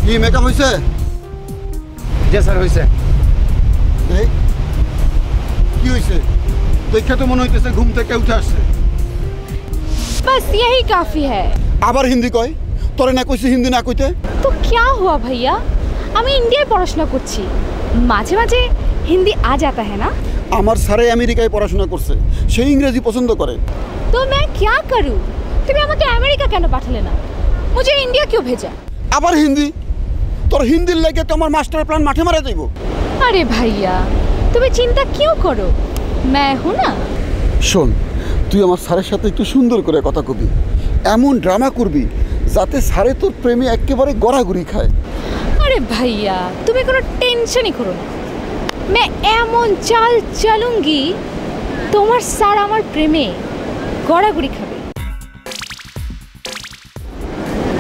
কি মেকআপ হয়েছে? জি স্যার হয়েছে। কি হয়েছে? দেখে তো মনে হইতেছে ঘুম থেকে উঠে আসছে। बस यही काफी है। আবার হিন্দি কয়? তোরে না কইছি হিন্দি না কইতে? तो क्या हुआ भैया, আমি ইন্ডিয়ায় পড়াশোনা করছি, মাঝে মাঝে হিন্দি आ जाता है ना। আমার স্যারে আমেরিকায় পড়াশোনা করছে, সে ইংরেজি পছন্দ করে। तो मैं क्या करूं? তুমি আমাকে আমেরিকা কেন পাঠালে না? मुझे इंडिया क्यों भेजा? আবার হিন্দি? তোর হিন্দির লাগে তোমার মাস্টার প্ল্যান মাঠে মারা যাইব। अरे भैया তুমি চিন্তা क्यों करो, मैं हूं ना। শোন, তুই আমার স্যারের সাথে একটু সুন্দর করে কথা কবি, এমন ড্রামা করবি যাতে স্যারে তোর প্রেমে একেবারে গড়াগড়ি খায়। अरे भैया তুমি কোনো টেনশনই করো না, मैं এমন চাল চালুঙ্গি তোমার স্যার আমার প্রেমে গড়াগড়ি খাবে,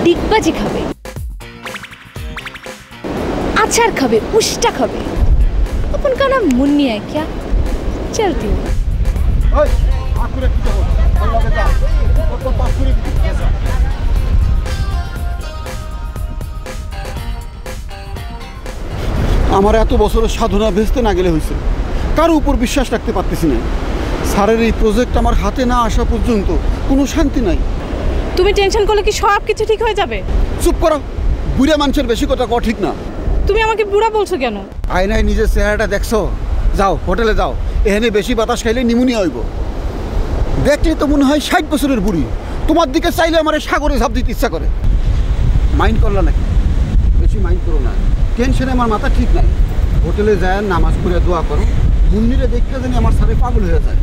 ডিগবাজি খাবে, আচার খাবে, উষ্টা খাবে। अपन का नाम मुन्नी है क्या? चलती हूँ। আমার এত বছরের সাধনা ভেস্তে না গেলে হয়েছে, কারো উপর বিশ্বাস রাখতে পারতেছি না। স্যারের এই প্রজেক্ট আমার হাতে না আসা পর্যন্ত কোনো শান্তি নাই। তুমি টেনশন করলে কি সব কিছু ঠিক হয়ে যাবে? চুপ করো, বুড়া মানুষের বেশি কথা কওয়া ঠিক না। তুমি আমাকে বুড়া বলছো কেন? আয়নায় নিজের চেহারাটা দেখছো? যাও হোটেলে যাও, এখানে বেশি বাতাস খাইলে নিমোনিয়া হইব। দেখলে তো মনে হয় 60 বছরের বুড়ি। তোমার দিকে চাইলে আমার সাগরে ঝাঁপ দিতে ইচ্ছা করে। মাইন্ড করলা নাকি? বেশি মাইন্ড করো না, টেনশনে আমার মাথা ঠিক নাই। হোটেলে যায় নামাজ পড়ে দোয়া করো, মুন্নিরে দেখতে জানি আমার সাথে পাগল হয়ে যায়।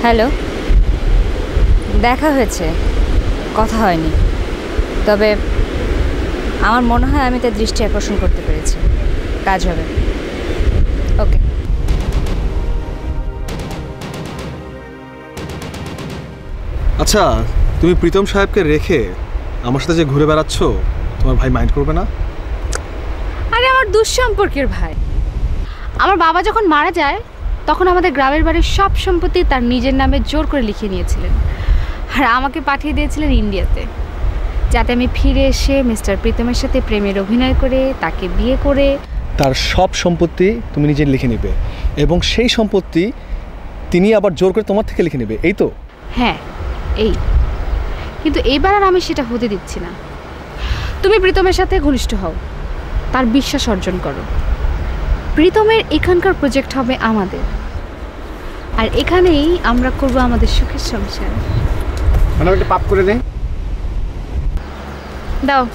হ্যালো, দেখা হয়েছে, কথা হয়নি, তবে আমার মনে হয় আমি তার দৃষ্টি আকর্ষণ করতে পেরেছি, কাজ হবে। ওকে। আচ্ছা, তুমি প্রীতম সাহেবকে রেখে আমার সাথে যে ঘুরে বেড়াচ্ছ, তোমার ভাই মাইন্ড করবে না? আরে আমার দুঃসম্পর্কের ভাই। আমার বাবা যখন মারা যায় তখন আমাদের গ্রামের বাড়ির সব সম্পত্তি তার নিজের নামে জোর করে লিখিয়ে নিয়েছিলেন, আর আমাকে পাঠিয়ে দিয়েছিলেন ইন্ডিয়াতে, যাতে আমি ফিরে এসে মিস্টার প্রীতমের সাথে প্রেমের অভিনয় করে তাকে বিয়ে করে তার সব সম্পত্তি তুমি নিজে লিখে নেবে, এবং সেই সম্পত্তি তিনি আবার জোর করে তোমার থেকে লিখে নেবে, এই তো? হ্যাঁ এই, কিন্তু এবার আর আমি সেটা হতে দিচ্ছি না। তুমি প্রীতমের সাথে ঘনিষ্ঠ হও, তার বিশ্বাস অর্জন করো। প্রীতমের এখানকার প্রজেক্ট হবে আমাদের, আর এখানেই আমরা করব আমাদের সুখের সংসার। মানে একটা পাপ করে দেয় দাও।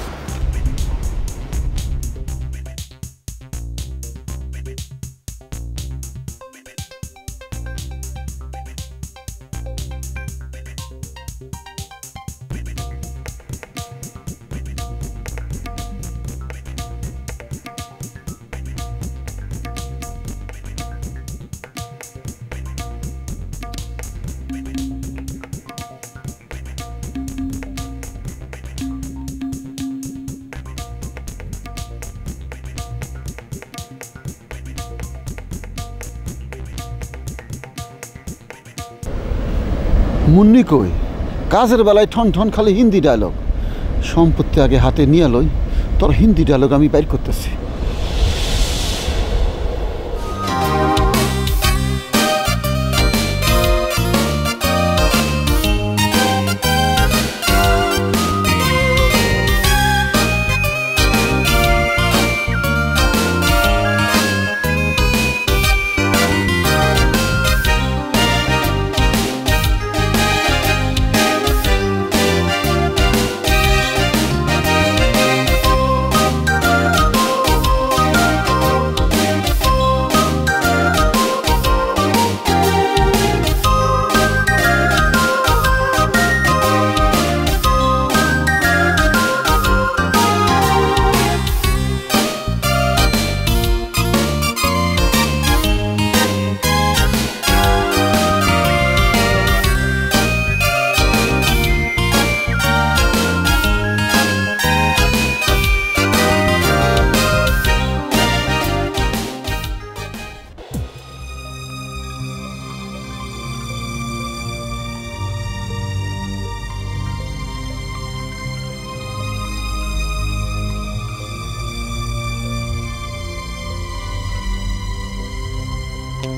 মুন্নি কই? কাজের বেলায় ঠন ঠন খালি হিন্দি ডায়লগ। সম্পত্তি আগে হাতে নিয়ে লই, তোর হিন্দি ডায়লগ আমি বাইর করতেছি। এক্সকিউজ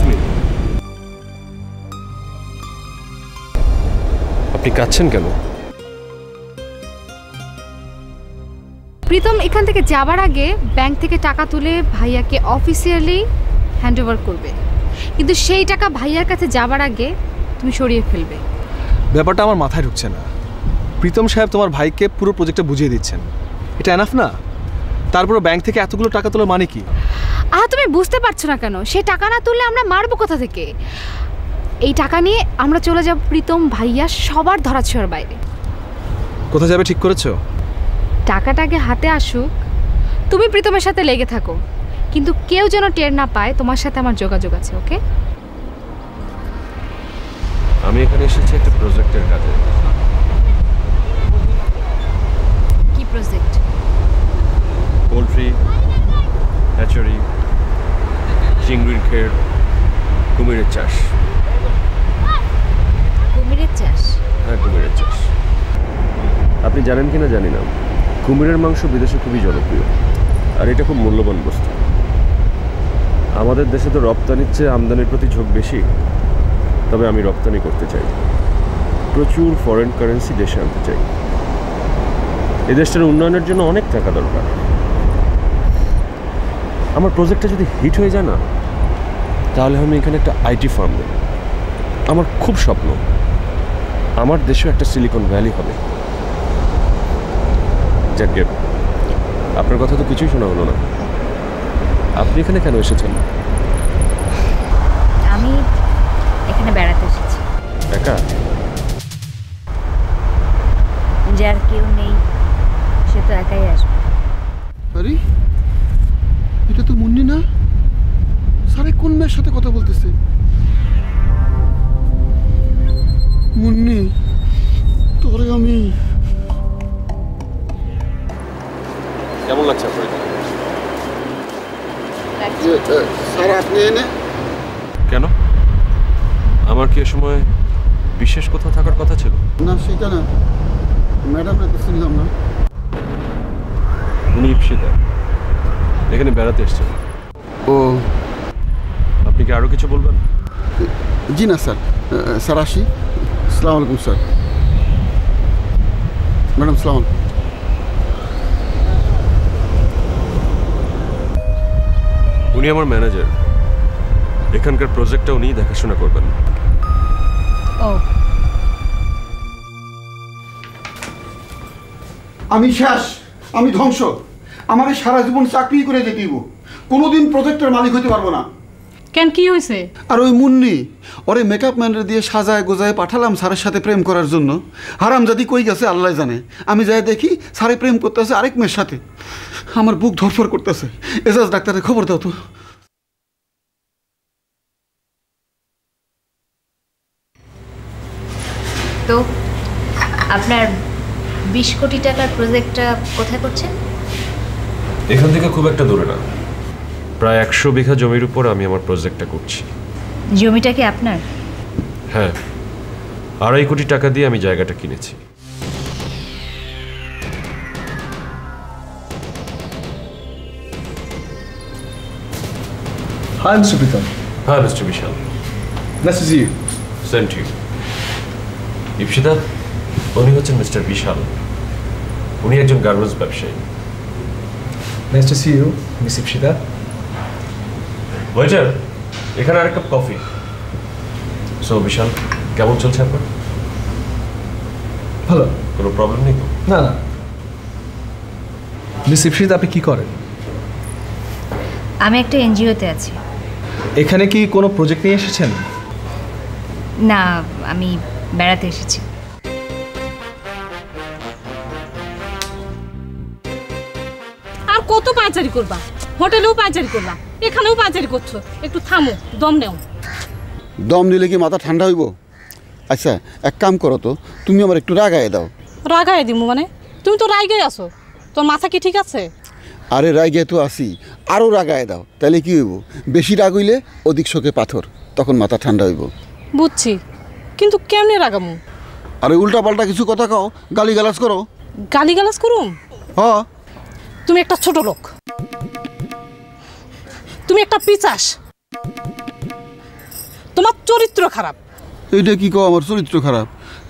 মি, আপনি কাঁদছেন কেন? প্রীতম এখান থেকে যাবার আগে ব্যাংক থেকে টাকা তুলে ভাইয়াকে অফিসিয়ালি হ্যান্ডওভার করবে, কিন্তু সেই টাকা ভাইয়ার কাছে যাবার আগে তুমি সরিয়ে ফেলবে। ব্যাপারটা আমার মাথায় ঢুকছে না। প্রীতম সাহেব তোমার ভাইকে পুরো প্রজেক্টটা বুঝিয়ে দিচ্ছেন, এটা এনাফ না? তারপরে ব্যাংক থেকে এতগুলো টাকা তোলার মানে কি? তুমি বুঝতে পারছো না কেন? সেই টাকা না তুললে আমরা মারবো কোথা থেকে? এই টাকা নিয়ে আমরা চলে যাব প্রীতম ভাইয়া সবার ধরাছোঁয়ার বাইরে। কোথায় যাবে ঠিক করেছো? টাকাটা আগে হাতে আসুক, তুমি প্রীতমের সাথে লেগে থাকো, কিন্তু কেউ যেন টের না পায় তোমার সাথে আমার যোগাযোগ আছে। ওকে? আমি এখানে এসেছি একটা প্রজেক্টের কাজে। কি প্রজেক্ট? পোলট্রি, হ্যাচারি, চিংড়ির ক্ষের, কুমিরের চাষ। কুমিরের চাষ? হ্যাঁ, কুমিরের চাষ। আপনি জানেন কিনা জানি না, কুমিরের মাংস বিদেশে খুবই জনপ্রিয়, আর এটা খুব মূল্যবান বস্তু। আমাদের দেশে তো রপ্তানির চেয়ে আমদানির প্রতি ঝোঁক বেশি, তবে আমি রপ্তানি করতে চাই। প্রচুর ফরেন কারেন্সি দেশে আনতে চাই। এই দেশটার উন্নয়নের জন্য অনেক টাকা দরকার। আমার প্রজেক্টটা যদি হিট হয়ে যায় না, তাহলে আমি এখানে একটা আইটি ফার্ম দেব। আমার খুব স্বপ্ন আমার দেশেও একটা সিলিকন ভ্যালি হবে। যাকে আপনার কথা তো কিছুই শোনা হলো না। আপনি এখানে কেন এসেছেন? আমি এখানে বেড়াতে এসেছি। একা? যার কেউ নেই সে তো একাই আসবে। আরে এটা তো মুন্নি না? স্যারে কোন মেয়ের সাথে কথা বলতেছে? মুন্নি, তোরে আমি কেমন লাগছে আপনার? স্যার আপনি এনে কেন? আমার কি এ সময় বিশেষ কোথাও থাকার কথা ছিল? না সেটা না, ম্যাডামরা তো শুনলাম না। উনি ইপসিতা, এখানে বেড়াতে এসছেন। ও আপনি কি আরও কিছু বলবেন? জি না স্যার। স্যার আসি। আসসালামু আলাইকুম স্যার। ম্যাডাম সালাম। উনি আমার ম্যানেজার, এখানকার প্রজেক্টটা উনিই দেখাশোনা করবেন। ও আমি শেষ, আমি ধ্বংস। আমাকে সারা জীবন চাকরি করে যেতে দিব, কোনোদিন প্রজেক্টের মালিক হতে পারবো না। কেন, কি হয়েছে? আর ওই মুন্নি, ওরে মেকআপ ম্যানের দিয়ে সাজায় গোজায় পাঠালাম স্যারের সাথে প্রেম করার জন্য। হারামজাদি কই গেছে আল্লাহ জানে। আমি যাই দেখি স্যারে প্রেম করতেছে আরেক মেয়ের সাথে। আমার বুক ধরফর করতেছে। এজাজ ডাক্তারের খবর দাও তো। তো আপনার 20 কোটি টাকার প্রজেক্টটা কোথায় করছেন? এখান থেকে খুব একটা দূরে না, প্রায় 100 বিঘা জমির উপর আমি আমার প্রজেক্টটা করছি। জমিটা কি আপনার? হ্যাঁ, 2.5 কোটি টাকা দিয়ে আমি জায়গাটা কিনেছি। Hi mister Pritam. হ্যাঁ mister Vishal. Nice to see you. Same to you. Ipsita, উনি হচ্ছেন মিস্টার বিশাল। উনি একজন গার্মেন্টস ব্যবসায়ী। Nice to see you miss Ipsita. Waiter, এখানে আরেক কাপ কফি। সো বিশাল, কেমন চলছে আপনার? ভালো, কোনো প্রবলেম নেই তো? না না। মিস ইপসিতা, আপনি কি করেন? আমি একটা এনজিওতে আছি। এখানে কি কোনো প্রজেক্ট নিয়ে এসেছেন? না, আমি বেড়াতে এসেছি। আর কত পায়চারি করবা? হোটেলেও পায়চারি করবা, এখানেও পায়চারি করছো। একটু থামো, দম নেও। দম নিলে কি মাথা ঠান্ডা হইব? আচ্ছা এক কাম করো তো, তুমি আমার একটু রাগায় দাও। রাগায় দিমু মানে? তুমি তো রাগায় আছো, তোর মাথা কি ঠিক আছে? আরে রাগে তো আসি, আরও রাগায় দাও, তাহলে কি হইব? বেশি রাগ হইলে অধিক শোকে পাথর, তখন মাথা ঠান্ডা হইব। বুঝছি, কিন্তু কেমনে রাগামু? আরে উল্টা পাল্টা কিছু কথা কও, গালিগালাজ করো। গালিগালাজ করুম? হ, তুমি একটা ছোট লোক, তুমি একটা পিচাস, তোমার চরিত্র খারাপ। এইটা কি কও আমার চরিত্র খারাপ?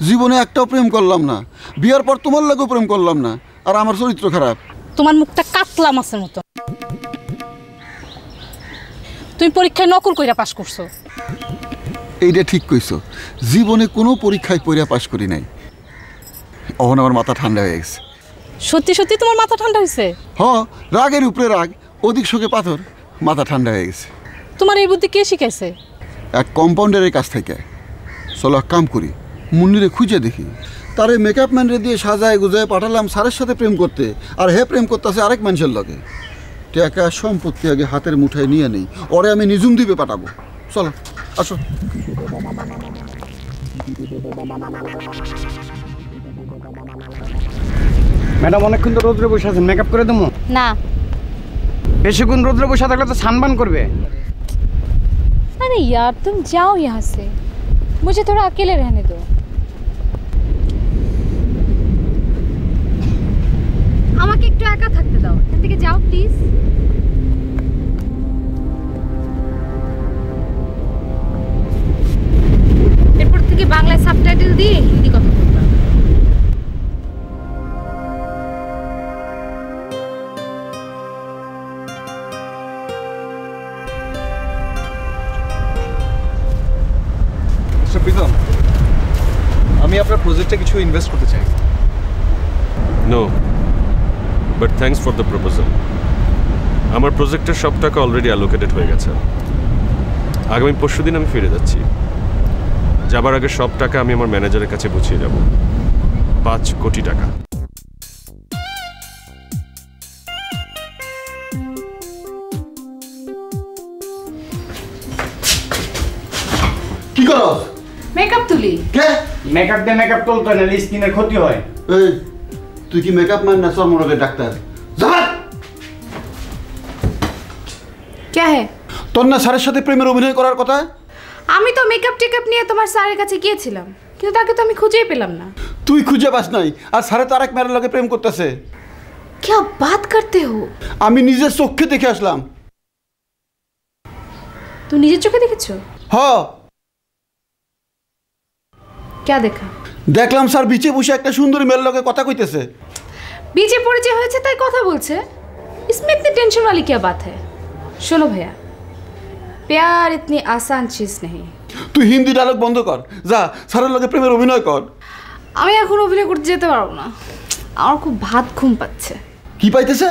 জীবনে একটাও প্রেম করলাম না, বিয়ার পর তোমার লাগেও প্রেম করলাম না, আর আমার চরিত্র খারাপ? তোমার মুখটা কাতলা মাছের মতো। তুমি পরীক্ষায় নকল কইরা পাস করছো। এইটা ঠিক কইছো, জীবনে কোনো পরীক্ষায় পড়িয়া পাশ করি নাই। অহন আমার মাথা ঠান্ডা হয়ে গেছে। সত্যি সত্যি তোমার মাথা ঠান্ডা হয়েছে? হ, রাগের উপরে রাগ, অধিক শোকে পাথর, মাথা ঠান্ডা হয়ে গেছে। তোমার এই বুদ্ধি কে শিখাইছে? এক কম্পাউন্ডারের কাছ থেকে। চলো এক কাম করি, মুন্নিরে খুঁজে দেখি। তারে মেকআপ ম্যানরে দিয়ে সাজায় গুজায় পাঠালাম স্যারের সাথে প্রেম করতে, আর হে প্রেম করতেছে আরেক মানুষের লগে। টাকা সম্পত্তি আগে হাতের মুঠায় নিয়ে নেই, ওরে আমি নিজুম দ্বীপে পাঠাবো। চলো আসো। ম্যাডাম অনেকক্ষণ তো রোদ্রে বসে আছেন, মেকআপ করে দেবো? না। বেশিক্ষণ রোদ্রে বসে থাকলে তো সানবান করবে। अरे यार तुम जाओ यहाँ से, मुझे थोड़ा अकेले रहने दो। আমাকে একটু একা থাকতে দাও, এখান থেকে যাও প্লিজ। এরপর থেকে বাংলায় সাবটাইটেল দিয়ে হিন্দি কথা বলবা। মিস্টার প্রীতম, আমি আপনার প্রজেক্টে কিছু ইনভেস্ট করতে চাই। No, but thanks for the proposal. আমার প্রজেক্টের সব টাকা অলরেডি অ্যালোকেটেড হয়ে গেছে। আগামী পরশুদিন আমি ফিরে যাচ্ছি। যাবার আগে সব টাকা আমি আমার ম্যানেজারের কাছে বুঝিয়ে যাব। 5 কোটি টাকা। কি করো? মেকআপ তুলি। কে? মেকআপ দিয়ে মেকআপ তুলতে হয়, নাহলে স্কিনের ক্ষতি হয়। এই, তুই কি মেকআপ ম্যান না চর্মরোগের ডাক্তার? যা। क्या है? তোর না স্যারের সাথে প্রেমের অভিনয় করার কথা? আমি তো মেকআপ টেকআপ নিয়ে তোমার স্যারের কাছে গিয়েছিলাম, কিন্তু তাকে তো আমি খুঁজেই পেলাম না। তুই খুঁজে পাস নাই, আর স্যারে তো আরেক মেয়ের লগে প্রেম করতেছে। क्या बात करते हो? আমি নিজের চোখে দেখে আসলাম। তুমি নিজের চোখে দেখেছো? হ, क्या देखा? দেখলাম স্যার বিচে বসে একটা সুন্দরী মেয়ের লগে কথা কইতেছে। बीचे পরিচয় হয়েছে তাই কথা বলছে। इसमें इतनी टेंशन वाली क्या बात है? सुनो भैया, प्यार इतनी आसान चीज नहीं। তুই হিন্দি ডায়লগ বন্ধ কর, যা স্যারের লগে প্রেমের অভিনয় কর। আমি এখন অভিনয় করতে যেতে পারবো না, আমার খুব ভাত ঘুম পাচ্ছে। কি পাইতেছে?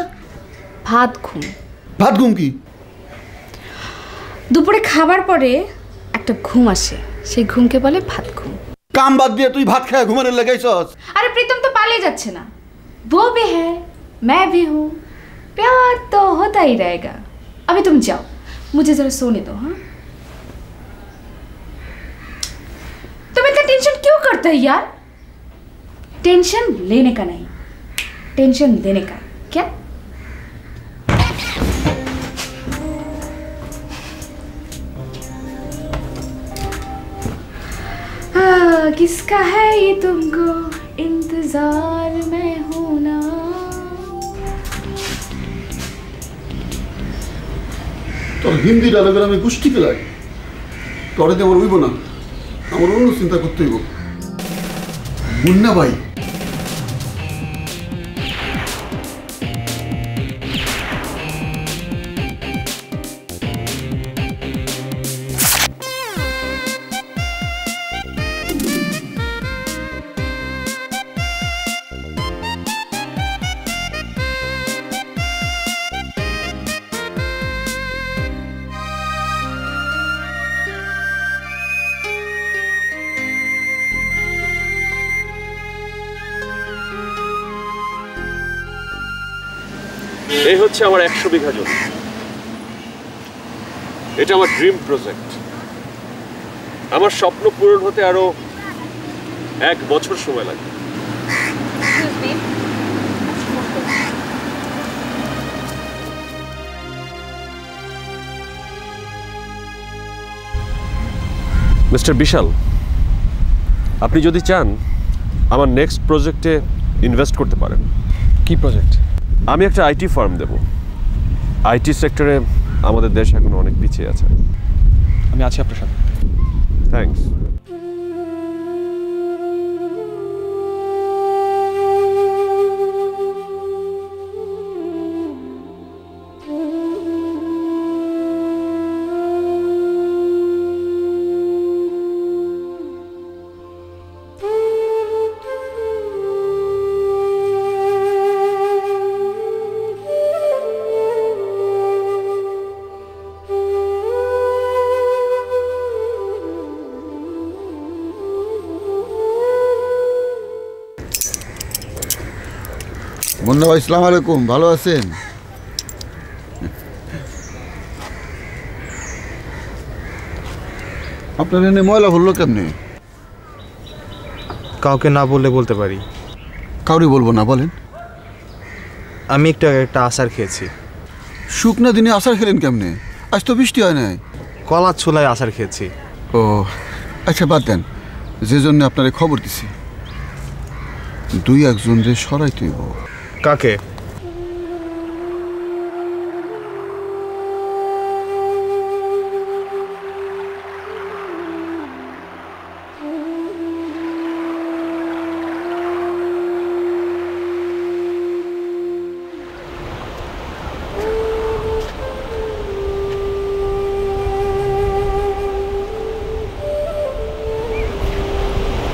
ভাত ঘুম। ভাত ঘুম কি? দুপুরে খাবার পরে একটা ঘুম আসে, সেই ঘুমকে বলে ভাত ঘুম। কাম বাদ দিয়ে তুই ভাত খায় ঘুমানোর লাগাইছস। अरे प्रीतम तो पाले যাচ্ছে না, वो भी है मैं भी हूँ, प्यार तो होता ही रहेगा। अभी तुम जाओ, मुझे जरा सोने दो। हाँ, तुम इतना टेंशन क्यों करते हो यार? टेंशन लेने का नहीं, टेंशन देने का। क्या? किसका है ये तुमको इंतजार में हूं ना। তোর হিন্দি ডায়লগের আমি গুষ্টি পেলাই, তোরে দিয়ে আমার হইব না, আমার অন্য চিন্তা করতে হইব। মুন্না ভাই, এই হচ্ছে আমার 100 বিঘা জমি। এটা আমার ড্রিম প্রজেক্ট। আমার স্বপ্ন পূরণ হতে আরো 1 বছর সময় লাগবে। মিস্টার বিশাল, আপনি যদি চান আমার নেক্সট প্রজেক্টে ইনভেস্ট করতে পারেন। কি প্রজেক্ট? আমি একটা আইটি ফার্ম দেব। আইটি সেক্টরে আমাদের দেশ এখন অনেক পিছিয়ে আছে। আমি আছি আপনার সাথে। থ্যাঙ্কস। মুন্না ভাই, আসসালামু আলাইকুম, ভালো আছেন? আপনার এনে ময়লা ভরলো কেমনে? কাউকে না বললে বলতে পারি। কাউরি বলবো না, বলেন। আমি একটু আগে একটা আচার খেয়েছি। শুকনা দিনে আচার খেলেন কেমনে? আজ তো বৃষ্টি হয় নাই। কলার ছোলায় আচার খেয়েছি। ও আচ্ছা, বাদ দেন। যে জন্য আপনারে খবর দিছি, 2-1 জন সরাইতে হইব। কাকে?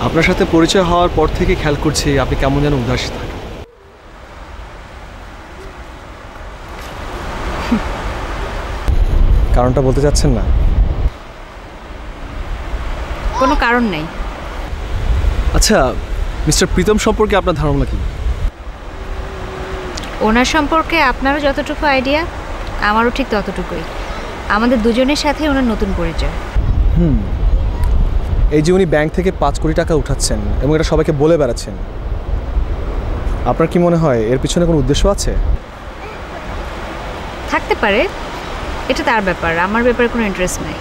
আপনার সাথে পরিচয় হওয়ার পর থেকে খেয়াল করছি আপনি কেমন যেন উদাস থাকেন। কারণটা বলতে চাচ্ছেন না? কোনো কারণ নেই। আচ্ছা, মিস্টার প্রীতম সম্পর্কে আপনার ধারণা কি? ওনার সম্পর্কে আপনারও যতটুকু আইডিয়া, আমারও ঠিক ততটুকুই। আমাদের দুজনের সাথে ওনার নতুন পরিচয়। এই যে উনি ব্যাংক থেকে 5 কোটি টাকা উঠাচ্ছেন এবং এটা সবাইকে বলে বেড়াচ্ছেন, আপনার কি মনে হয় এর পিছনে কোনো উদ্দেশ্য আছে? থাকতে পারে, এটা তার ব্যাপার, আমার ব্যাপারে কোনো ইন্টারেস্ট নাই।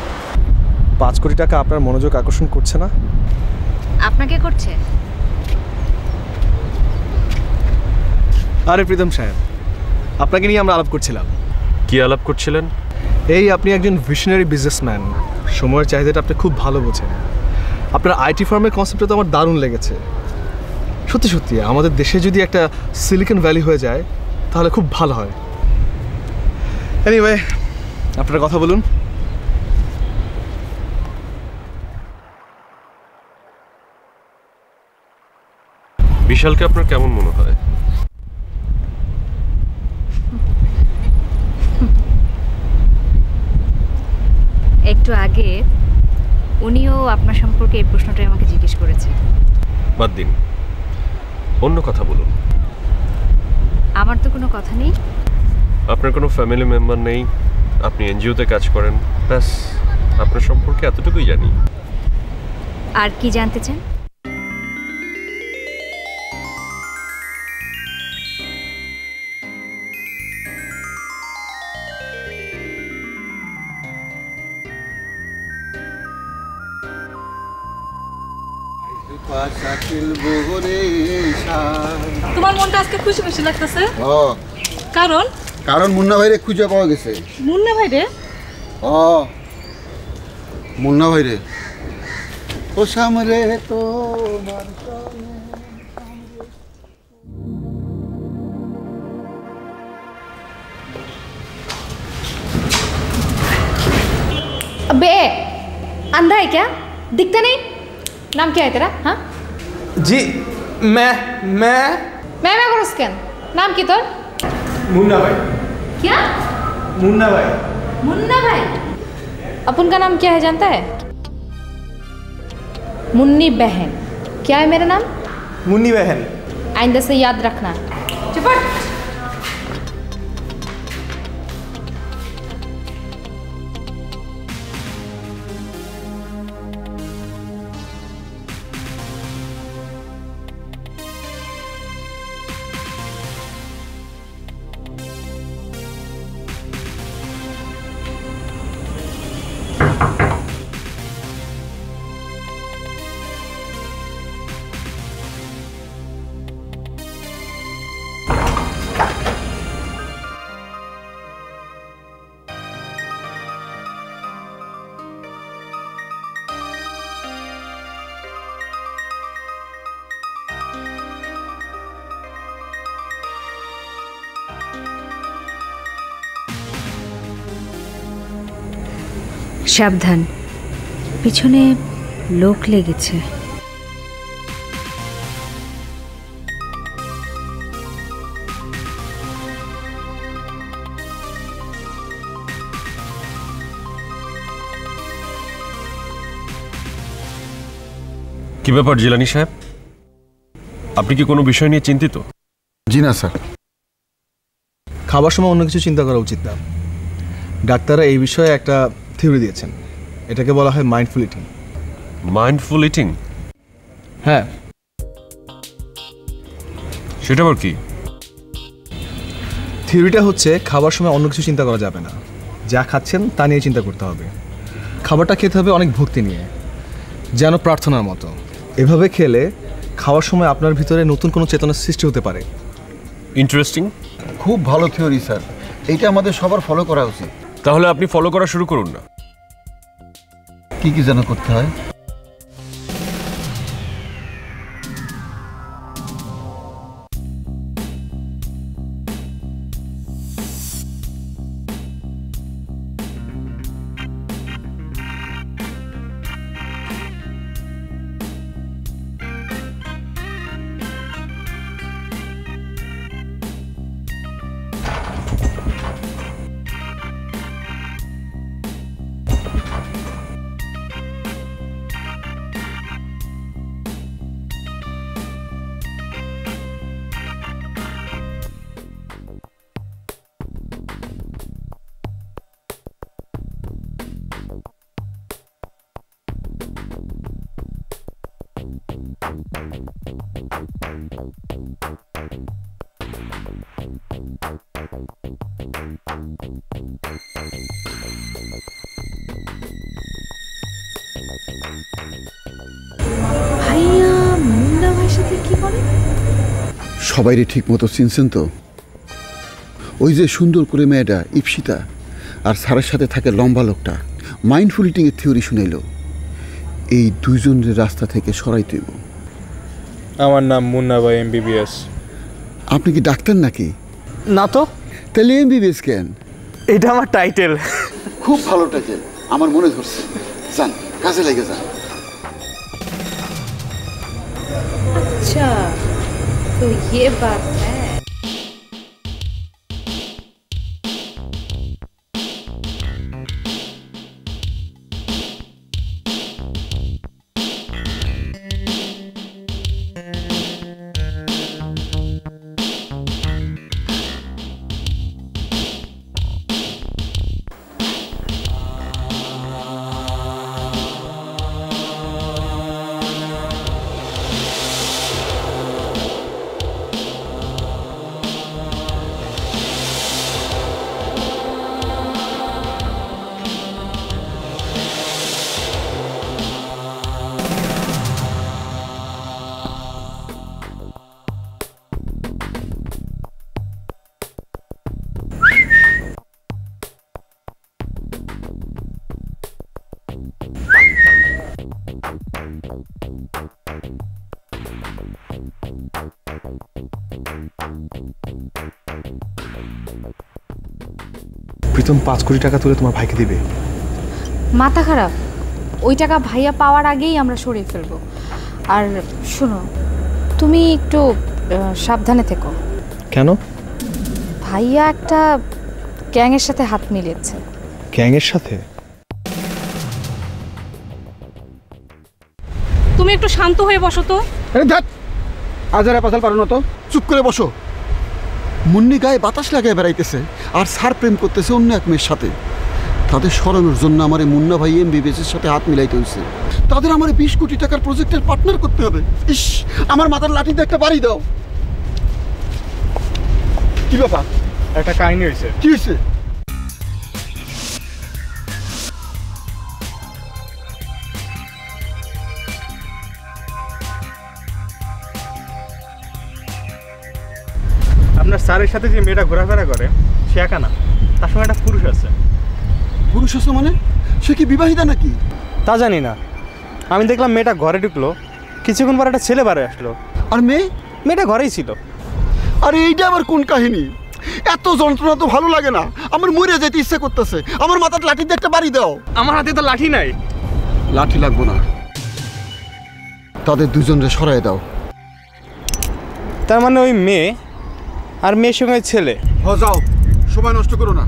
5 কোটি টাকা আপনার মনোযোগ আকর্ষণ করছে না? আপনাকে করছে? আরে প্রীতম সাহেব, আপনাকে নিয়ে আমরা আলাপ করছিলাম। কি আলাপ করছিলেন? এই আপনি একজন ভিশনারি বিজনেসম্যান, সময়ের চাহিদাটা আপনি খুব ভালো বোঝেন। আপনার আইটি ফার্মের কনসেপ্টটা তো আমার দারুণ লেগেছে। সত্যি সত্যি আমাদের দেশে যদি একটা সিলিকন ভ্যালি হয়ে যায় তাহলে খুব ভালো হয়। এনিওয়ে, আপনারা কথা বলুন। বিশালকে আপনার কেমন মনে হয়? একটু আগে উনিও আপনার সম্পর্কে এই প্রশ্নটাই আমাকে জিজ্ঞেস করেছে। বাদ দিন, অন্য কথা বলুন। আমার তো কোনো কথা নেই। আপনার কোনো ফ্যামিলি মেম্বার নেই, আপনি এনজিওতে কাজ করেন, ব্যাস আপনার সম্পর্কে এতটুকুই জানি। আর কি জানতে চান? তোমার মনটা আজকে খুশি খুশি লাগতেছে? ও কারণ? কারণ মুন্না ভাইরে খুঁজে পাওয়া গেছে। মুন্না ভাই রে? ও মুন্না ভাইরে, ও সামরে তোমার बे अंधा है क्या? दिखता नहीं? नाम क्या है तेरा? हाँ, জি मैं मैं करो स्कैन। नाम की तोर? মুন্না ভাই। क्या? মুন্না ভাই। मुन्ना भाई। अपन का नाम क्या है जानता है? मुन्नी बहन। क्या है मेरा नाम? মুন্নি বেহেন। आइंदा से याद रखना। चुप। সাবধান, পিছনে লোক লেগেছে। কি ব্যাপার জিলানী সাহেব, আপনি কি কোনো বিষয় নিয়ে চিন্তিত? জি না স্যার। খাবার সময় অন্য কিছু চিন্তা করা উচিত না। ডাক্তাররা এই বিষয়ে একটা থিওরি দিয়েছেন, এটাকে বলা হয় মাইন্ডফুল ইটিং। Mindful eating? হ্যাঁ। সেটা আবার কি? থিওরিটা হচ্ছে খাবার সময় অন্য কিছু চিন্তা করা যাবে না, যা খাচ্ছেন তা নিয়ে চিন্তা করতে হবে। খাবারটা খেতে হবে অনেক ভক্তি নিয়ে, যেন প্রার্থনার মতো। এভাবে খেলে খাওয়ার সময় আপনার ভিতরে নতুন কোনো চেতনার সৃষ্টি হতে পারে। ইন্টারেস্টিং। খুব ভালো থিওরি স্যার, এইটা আমাদের সবার ফলো করা উচিত। তাহলে আপনি ফলো করা শুরু করুন না। কি কি যেন করতে হয়? ভাইয়া মুন্না ভাইয়ের সাথে কি বলে? সবাইরে ঠিক মতো চিনছেন তো? ওই যে সুন্দর করে মেয়েটা ইপসিতা, আর স্যারের সাথে থাকে লম্বা লোকটা, মাইন্ডফুল ইটিংয়ের থিওরি শুনাইল। এই দুইজনের রাস্তা থেকে সরাই তুইব। আমার নাম মুন্না ভাই, MBBS। আপনি কি ডাক্তার নাকি? না তো। তাহলে MBBS কেন? এটা আমার টাইটেল। খুব ভালো টাইটেল, আমার মনে ধরছে। যান, কাজে লেগে যান। আচ্ছা, তো ये बात है। প্রীতম 5 কোটি টাকা তুলে তোমার ভাইকে দিবে। মাথা খারাপ, ওই টাকা ভাইয়া পাওয়ার আগেই আমরা সরিয়ে ফেলবো। আর শোনো, তুমি একটু সাবধানে থেকো। কেন? ভাইয়া একটা গ্যাংয়ের সাথে হাত মিলিয়েছে। গ্যাংয়ের সাথে? তুমি একটু শান্ত হয়ে বসো তো। ধ্যাৎ, আজারে পাতাল পারো না তো, চুপ করে বসো। মুন্নি গায়ে বাতাস লাগিয়ে বেড়াইতেছে, আর স্যার প্রেম করতেছে অন্য এক মেয়ের সাথে। তাদের সরানোর জন্য আমার মুন্না ভাই MBBS-এর সাথে হাত মিলাইতে হয়েছে। তাদের আমার 20 কোটি টাকার প্রজেক্টের পার্টনার করতে হবে। ইস, আমার মাথার লাঠিতে একটা বাড়ি দাও। কি ব্যাপার? একটা কাহিনী হয়েছে। কি হয়েছে? আপনার স্যারের সাথে যে মেয়েটা ঘোরাফেরা করে সে একা না, তার সঙ্গে একটা পুরুষ আছে। পুরুষ আছে মানে? সে কি বিবাহিতা নাকি? তা জানি না, আমি দেখলাম মেয়েটা ঘরে ঢুকলো, কিছুক্ষণ পর একটা ছেলে বাড়ি আসলো। আর মেয়ে? মেয়েটা ঘরেই ছিল। আরে এইটা আবার কোন কাহিনী? এত যন্ত্রণা তো ভালো লাগে না, আমার মরে যেতে ইচ্ছে করতেছে। আমার মাথার লাঠি দিয়ে একটা বাড়ি দাও। আমার হাতে তো লাঠি নাই। লাঠি লাগবো না, তাদের দুজনরে সরাই দাও। তার মানে ওই মেয়ে আর মেয়ের সঙ্গে ছেলে। যাও, সময় নষ্ট করো না।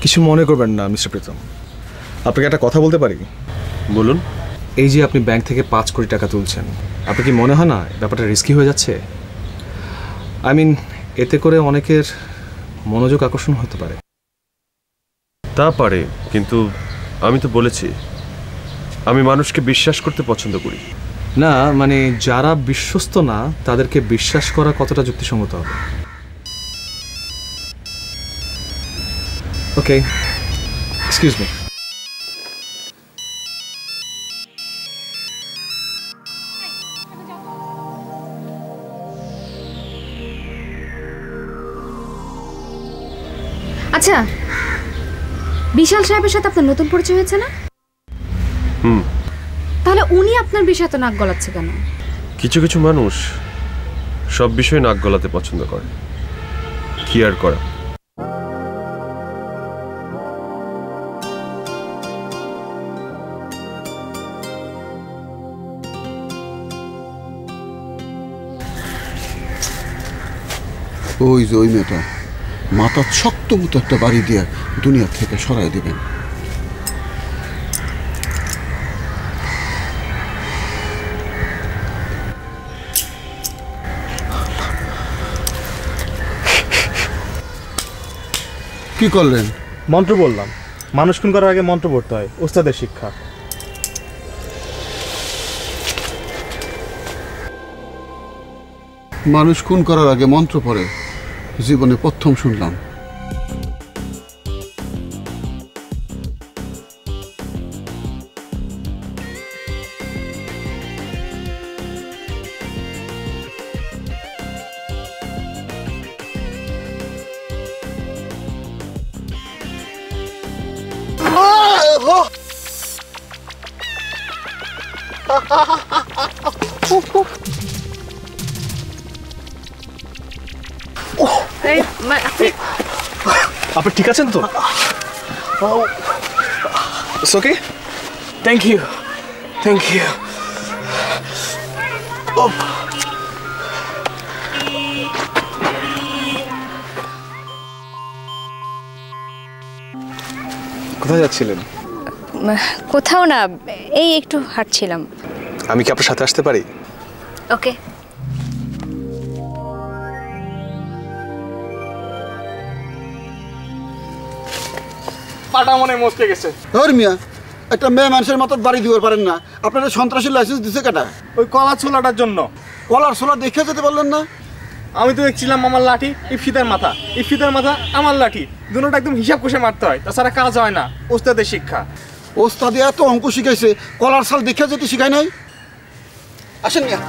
কিছু মনে করবেন না মিস্টার প্রীতম, আপনাকে একটা কথা বলতে পারি? বলুন। এই যে আপনি ব্যাংক থেকে 5 কোটি টাকা তুলছেন, আপনার কি মনে হয় না ব্যাপারটা রিস্কি হয়ে যাচ্ছে? আই মিন, এতে করে অনেকের মনোযোগ আকর্ষণ হতে পারে। তা পারে, কিন্তু আমি তো বলেছি আমি মানুষকে বিশ্বাস করতে পছন্দ করি। না মানে যারা বিশ্বস্ত না তাদেরকে বিশ্বাস করা কতটা যুক্তিসঙ্গত হবে? ওকে, এক্সকিউজ মি। আচ্ছা, বিশাল সাহেবের সাথে আপনার নতুন পরিচয় হয়েছে না? তাহলে উনি আপনার বিষয়ে তো নাক গলাচ্ছে কেন? কিছু কিছু মানুষ সব বিষয়ে নাক গলাতে পছন্দ করে, কি আর করা। ওই যে ওই মেয়েটা মাথা শক্ত মতো একটা বাড়ি দিয়ে দুনিয়া থেকে সরাই দেবেন। কি করলেন? মন্ত্র বললাম। মানুষ খুন করার আগে মন্ত্র পড়তে হয়, ওস্তাদের শিক্ষা। মানুষ খুন করার আগে মন্ত্র পড়ে, জীবনে প্রথম শুনলাম। আপনি ঠিক আছেন তো? ওকে, থ্যাংক ইউ, থ্যাংক ইউ। কোথায় যাচ্ছিলেন? কোথাও না, এই একটু হাঁটছিলাম। আমি কি আপনার সাথে আসতে পারি? ওকে। পাটা মনে মস্কে গেছে। ওর মিয়া, একটা মেয়ে মানুষের মাথার বাড়ি দিতে পারেন না? আপনারা সন্ত্রাসীর লাইসেন্স দিছে কেটা? ওই কলা ছোলাটার জন্য। কলার ছোলা দেখে যেতে পারলেন না? আমি তো দেখছিলাম আমার লাঠি ইফিতার মাথা, ইফিতার মাথা আমার লাঠি, দুটোটা একদম হিসাব কষে মারতে হয়, তাছাড়া কাজ হয় না। ওস্তাদের শিক্ষা। ওস্তাদে এত অঙ্ক শিখাইছে, কলার ছাল দেখে যেতে শিখায় নাই? আসেন মিয়া।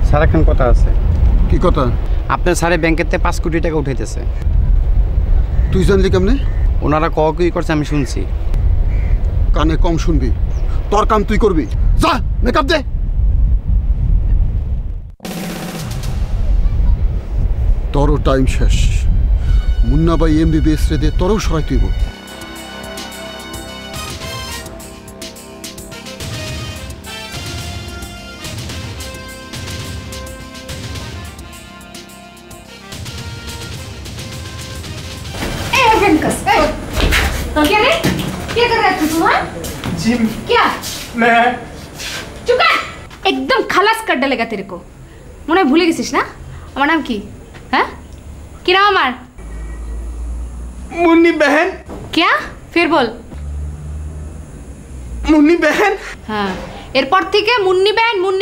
স্যার এখন কথা আছে। কি কথা? আপনার স্যারে ব্যাংকের থেকে 5 কোটি টাকা উঠাইতেছে। তুই জানলি কেমনে? ওনারা কি করছে আমি শুনছি। কানে কম শুনবি, তোর কাম তুই করবি। যা মেকআপ দে। তোরও টাইম শেষ। মুন্না ভাই MBBS রে দে, তোরও সরাই তুইব। क्या रे? क्या कर रहा है तू? जिम। क्या? मैं चुप कर! एकदम खलास कर डालेगा तेरे को। মনে হয় ভুলে গেছিস না? আমার নাম কি? হ্যাঁ, কি নাম আমার? मुन्नी बहन। क्या? फिर बोल। मुन्नी बहन। হ্যাঁ, এরপর থেকে মুন্নি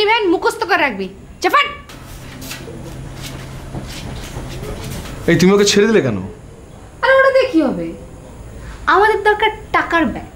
বেন মুখস্থ করে রাখবি। চাপাট। এই তুমি ওকে ছেড়ে দিলে কেন? আর ওটা দিয়ে কি হবে? আমাদের দরকার টাকার ব্যাগ।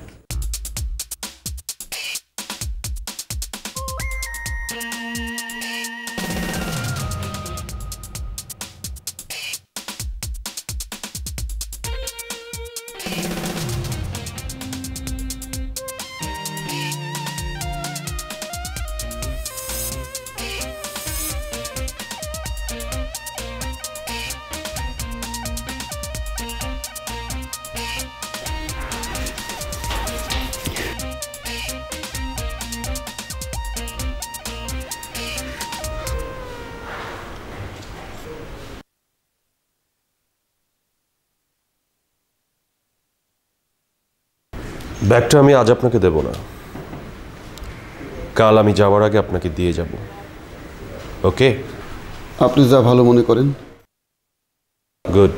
ব্যাগটা আমি আজ আপনাকে দেব না, কাল আমি যাওয়ার আগে আপনাকে দিয়ে যাব। ওকে? আপনি যা ভালো মনে করেন। গুড।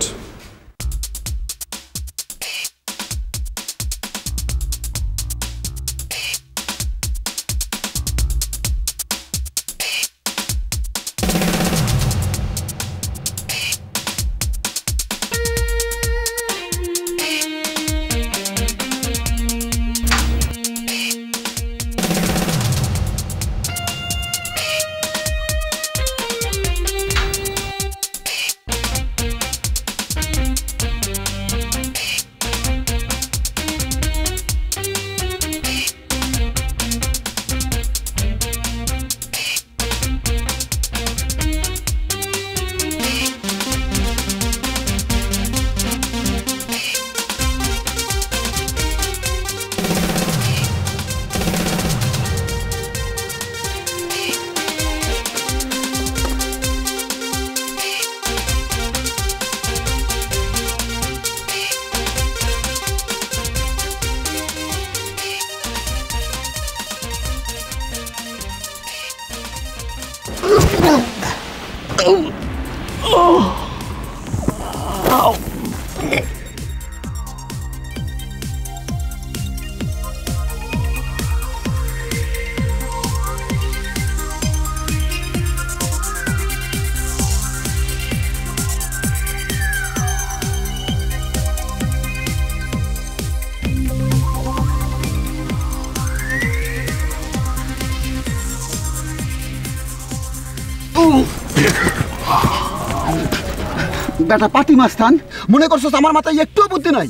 বেটা পাটি মাস্তান, মনে করছস আমার মাথায় একটুও বুদ্ধি নাই?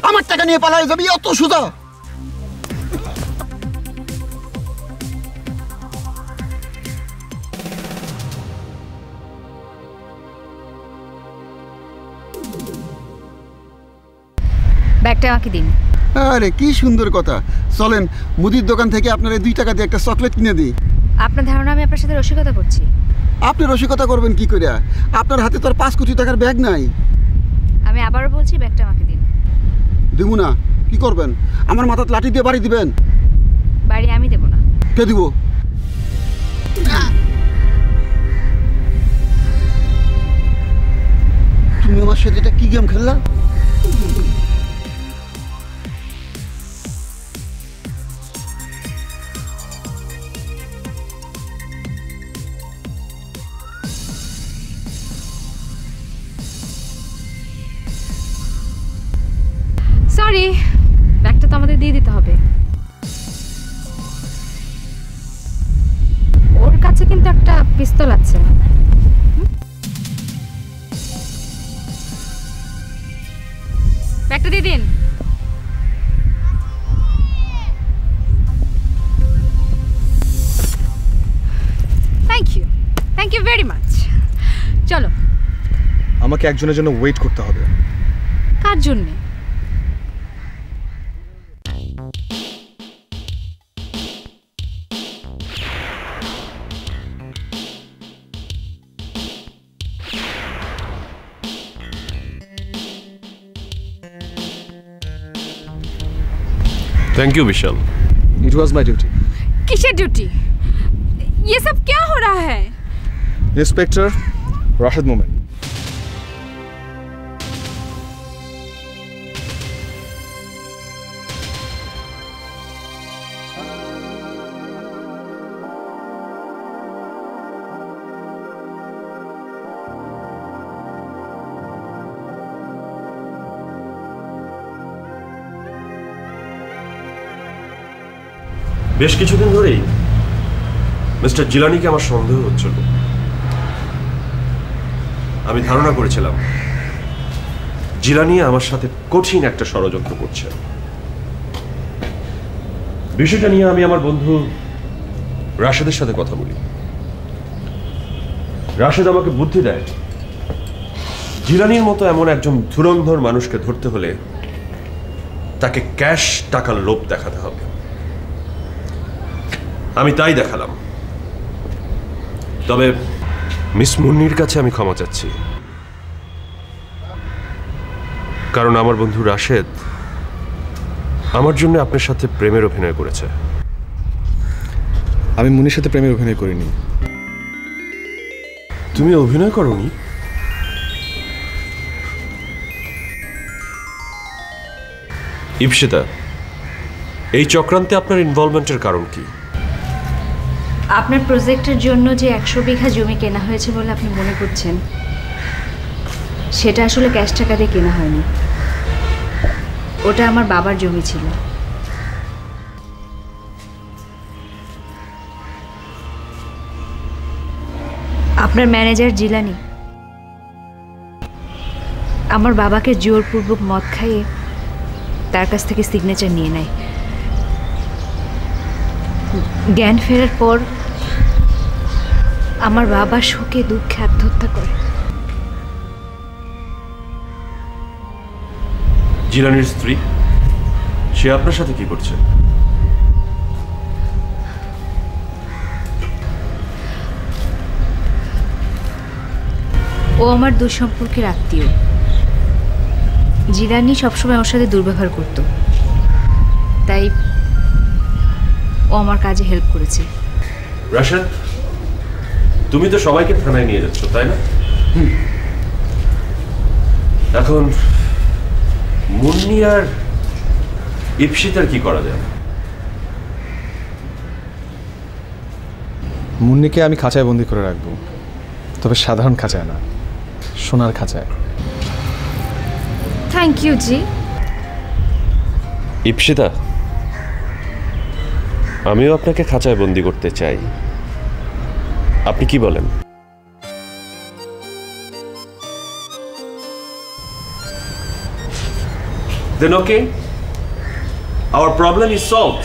আমার টাকা নিয়ে পালাই যাবি অত সোজা? ব্যাগটা আমাকে দিন। আরে কি সুন্দর কথা। চলেন মুদির দোকান থেকে আপনার 2 টাকা দিয়ে একটা চকলেট কিনে দিই। আপনার ধারণা আমি আপনার সাথে রসিকতা করছি? আপনি রসিকতা করবেন কি করিয়া? আপনার হাতে তো আর 5 কোটি টাকার ব্যাগ নাই। আমি আবারও বলছি, ব্যাগটা আমাকে দিন। দেবো না? কি করবেন? আমার মাথায় লাঠি দিয়ে বাড়ি দিবেন? বাড়ি আমি দেব না। কে দিব? তুমি আমার সাথে এটা কি গেম খেললা? সরি, ব্যাগটা তো আমাদের দিয়ে দিতে হবে। ওর কাছে কিন্তু একটা পিস্তল আছে। ব্যাগটা দিয়ে দিন। Thank you very much. চলো। আমাকে একজনের জন্য ওয়েট করতে হবে। কার জন্যে? Thank you Vishal. It was my duty. किसकी ड्यूटी? ये सब क्या हो रहा है? इंस्पेक्टर राशिद मोमेन। বেশ কিছুদিন ধরেই মিস্টার জিলানিকে আমার সন্দেহ হচ্ছিল। আমি ধারণা করেছিলাম জিলানি আমার সাথে কঠিন একটা ষড়যন্ত্র করছে। বিষয়টা নিয়ে আমি আমার বন্ধু রাশেদের সাথে কথা বলি। রাশেদ আমাকে বুদ্ধি দেয়, জিলানির মতো এমন একজন ধুরন্ধর মানুষকে ধরতে হলে তাকে ক্যাশ টাকার লোভ দেখাতে হবে। আমি তাই দেখালাম। তবে মিস মুন্নির কাছে আমি ক্ষমা চাচ্ছি, কারণ আমার বন্ধু রাশেদ আমার জন্য আপনার সাথে প্রেমের অভিনয় করেছে। আমি মুনির সাথে প্রেমের অভিনয় করিনি। তুমি অভিনয় করোনি? ইপসিতা, এই চক্রান্তে আপনার ইনভলভমেন্টের কারণ কি? আপনার প্রজেক্টের জন্য যে 100 বিঘা জমি কেনা হয়েছে বলে আপনি মনে করছেন, সেটা আসলে ক্যাশ টাকা দিয়ে কেনা হয়নি। ওটা আমার বাবার জমি ছিল। আপনার ম্যানেজার জিলানি আমার বাবাকে জোরপূর্বক মদ খাইয়ে তার কাছ থেকে সিগনেচার নিয়ে নেয়। জ্ঞান ফেরার পর আমার বাবা শোকে দুঃখে আত্মহত্যা করে। জিলানির স্ত্রী, সে আপনার সাথে কি করছে? ও আমার দুঃসম্পর্কের আত্মীয়। জিলানি সবসময় ওর সাথে দুর্ব্যবহার করত, তাই ও আমার কাজে হেল্প করেছে। রাশেদ, তুমি তো সবাইকে থানায় নিয়ে যাচ্ছ, তাই না? এখন মুন্নি আর ইপসিতার কি করা যায়? মুন্নিকে আমি খাঁচায় বন্দি করে রাখবো, তবে সাধারণ খাঁচায় না, সোনার খাঁচায়। থ্যাংক ইউ জি। ইপসিতা, আমিও আপনাকে খাঁচায় বন্দি করতে চাই, আপনি কি বলেন? Then okay, our problem is solved.